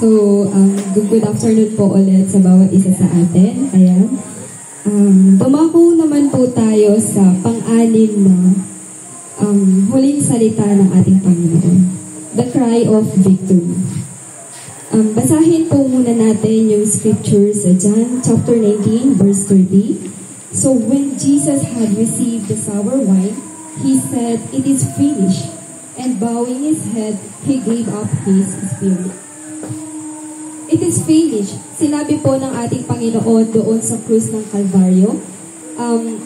So, good afternoon po ulit sa bawat isa sa atin. Ayan. Dumako naman po tayo sa pang-anim na huling salita ng ating Panginoon. The cry of victory. Basahin po muna natin yung scripture sa John chapter 19 verse 30. So when Jesus had received the sour wine, he said, "It is finished." And bowing his head, he gave up his spirit. It is finished. Sinabi po ng ating Panginoon doon sa krus ng Kalbaryo. Ang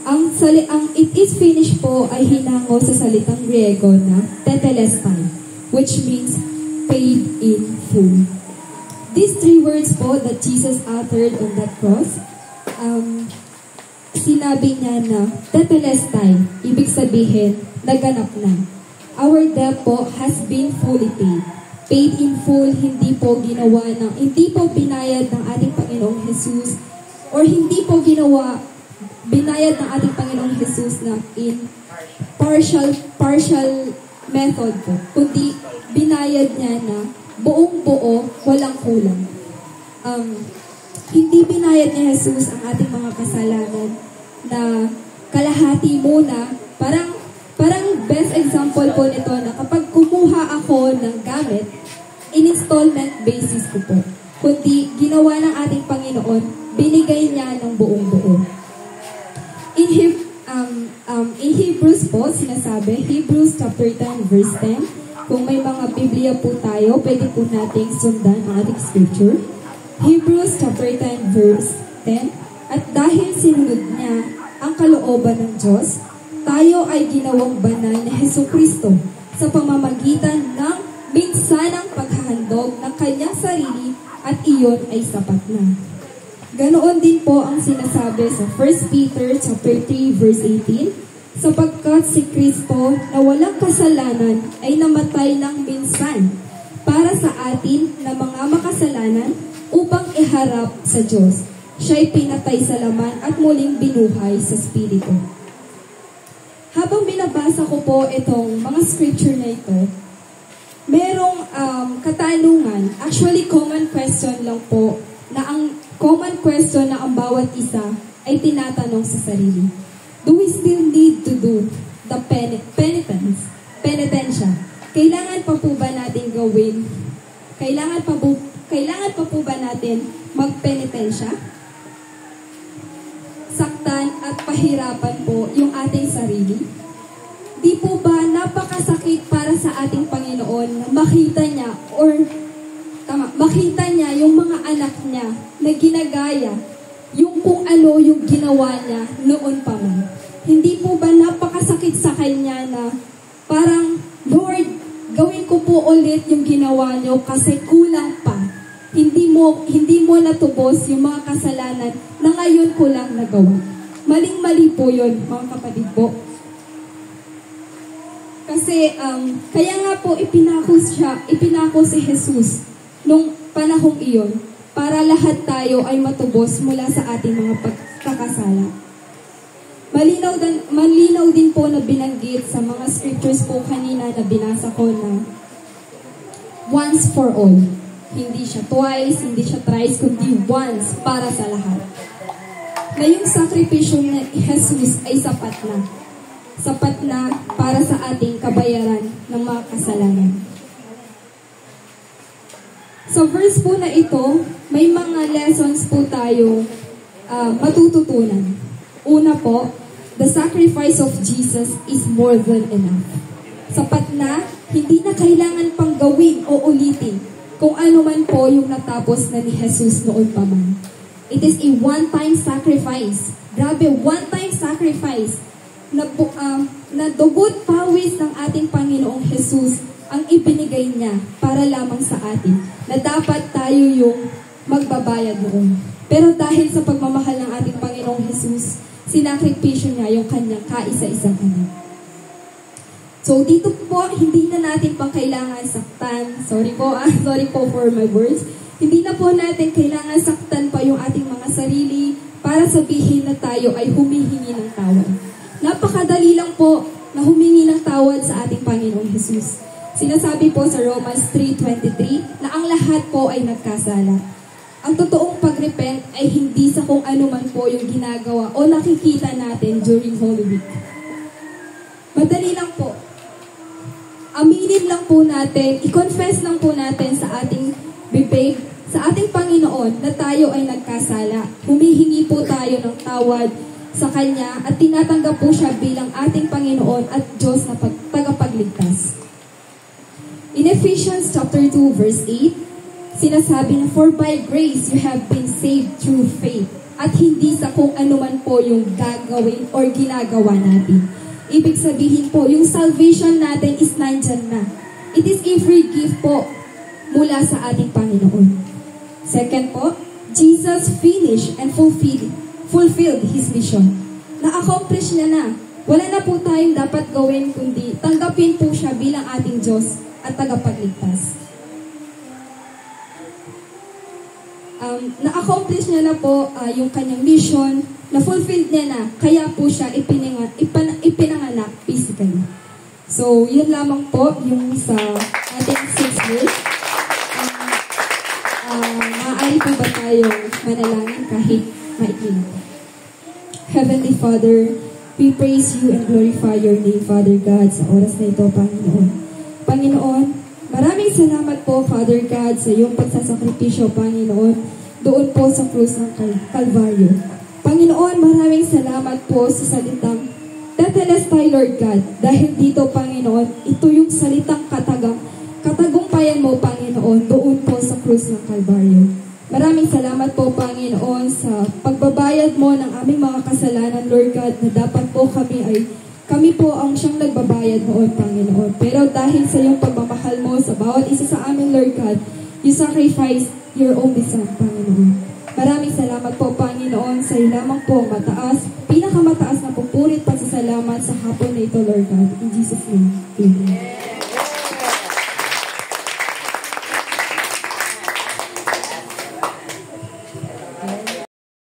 it is finished po ay hinango sa salitang Griego na tetelestai, which means paid in full. These three words po that Jesus uttered on that cross, sinabi niya na tetelestai, ibig sabihin, naganap na. Our debt po has been fully paid. Paid in full, hindi po binayad ng ating Panginoong Jesus, or hindi po binayad ng ating Panginoong Jesus na in partial method po, kundi binayad niya na buong buo, walang kulang. Hindi binayad ni Jesus ang ating mga kasalanan na kalahati muna. Parang best example po nito na kapag kumuha ako ng gamit, in installment basis ko po. Kundi ginawa ng ating Panginoon, binigay niya ng buong buo. In Hebrews po, sinasabi, Hebrews chapter 10 verse 10, kung may mga Biblia po tayo, pwede po nating sundan ang ating scripture. Hebrews chapter 10 verse 10, at dahil sinunod niya ang kalooban ng Diyos, tayo ay ginawang banal ni Jesucristo sa pamamagitan ng minsanang paghahandog ng kanyang sarili at iyon ay sapat na. Ganoon din po ang sinasabi sa 1 Peter chapter 3 verse 18, sapagkat si Kristo na walang kasalanan ay namatay ng minsan para sa atin na mga makasalanan upang iharap sa Diyos. Siya'y pinatay sa laman at muling binuhay sa Espiritu. Habang binabasa ko po itong mga scripture na ito, merong katanungan, actually common question lang po, na ang common question na ang bawat isa ay tinatanong sa sarili. Do we still need to do the penitensya? Kailangan pa po ba natin gawin? Kailangan pa po ba natin magpenitensya? Saktan at pahirapan po yung ating sarili? Di po ba napakasakit para sa ating Panginoon na makita niya yung mga anak niya na ginagaya yung kung ano yung ginawa niya noon pa man? Hindi po ba napakasakit sa kanya na parang, Lord, gawin ko po ulit yung ginawa niyo kasi kulang pa. Hindi mo natubos yung mga kasalanan na ngayon ko lang nagawa. Maling-mali po yun, mga kapatid po. Kasi, kaya nga po ipinako si Jesus nung panahong iyon para lahat tayo ay matubos mula sa ating mga pagkakasala. Malinaw din po na binanggit sa mga scriptures po kanina na binasa ko na once for all. Hindi siya twice, hindi siya thrice, kundi once para sa lahat. Na yung sakripisyo ni Jesus ay sapat na. Sapat na para sa ating kabayaran ng mga kasalanan. Sa verse po na ito, may mga lessons po tayo matututunan. Una po, the sacrifice of Jesus is more than enough. Sapat na, hindi na kailangan pang gawin o ulitin kung ano man po yung natapos na ni Jesus noon pa man. It is a one-time sacrifice. Grabe, one-time sacrifice na dugot pawis ng ating Panginoong Jesus ang ibinigay niya para lamang sa atin, na dapat tayo yung magbabayad noon. Pero dahil sa pagmamahal ng ating Panginoong Jesus, sinakripisyo niya yung kanyang kaisa-isang anak. So, dito po, hindi na natin pang kailangan saktan. Sorry po for my words. Hindi na po natin kailangan saktan pa yung ating mga sarili para sabihin na tayo ay humihingi ng tawad. Napakadali lang po na humingi ng tawad sa ating Panginoong Jesus. Sinasabi po sa Romans 3:23 na ang lahat po ay nagkasala. Ang totoong pagrepent ay hindi sa kung ano man po yung ginagawa o nakikita natin during Holy Week. Madali lang po. Aminin lang po natin, i-confess lang po natin sa ating bibig, sa ating Panginoon na tayo ay nagkasala. Humihingi po tayo ng tawad sa Kanya at tinatanggap po siya bilang ating Panginoon at Diyos na tagapagligtas. In Ephesians chapter 2 verse 8, sinasabi na, "For by grace you have been saved through faith," at hindi sa kung ano man po yung gagawin or ginagawa natin. Ibig sabihin po, yung salvation natin is nandyan na. It is a free gift po mula sa ating Panginoon. Second po, Jesus finished and fulfilled His mission. Na-accomplish niya na. Wala na po tayong dapat gawin kundi tanggapin po siya bilang ating Diyos at tagapagligtas. Na-accomplish niya na po yung kanyang mission, na-fulfilled niya na, kaya po siya ipinanganak physically. So, yun lamang po yung sa ating 6 verse. Maaari po ba tayong manalangin kahit maikli na po? Heavenly Father, we praise you and glorify your name, Father God, sa oras na ito, Panginoon. Panginoon, maraming salamat po, Father God, sa iyong pagsasakripisyo, Panginoon, doon po sa krus ng Kalbaryo. Panginoon, maraming salamat po sa salitang Tetelestai, Lord God, dahil dito, Panginoon, ito yung salitang katagumpayan mo, Panginoon, doon po sa krus ng Kalbaryo. Maraming salamat po, Panginoon, sa pagbabayad mo ng aming mga kasalanan, Lord God, na dapat po kami po ang siyang nagbabayad noon, Panginoon. Pero dahil sa iyong pagmamahal mo sa bawat isa sa amin, Lord God, you sacrificed your only Son, Panginoon. Maraming salamat po, Panginoon, sa iyo lamang po pinakamataas na pupurit pasasalamat sa hapon na ito, Lord God. In Jesus' name, Amen.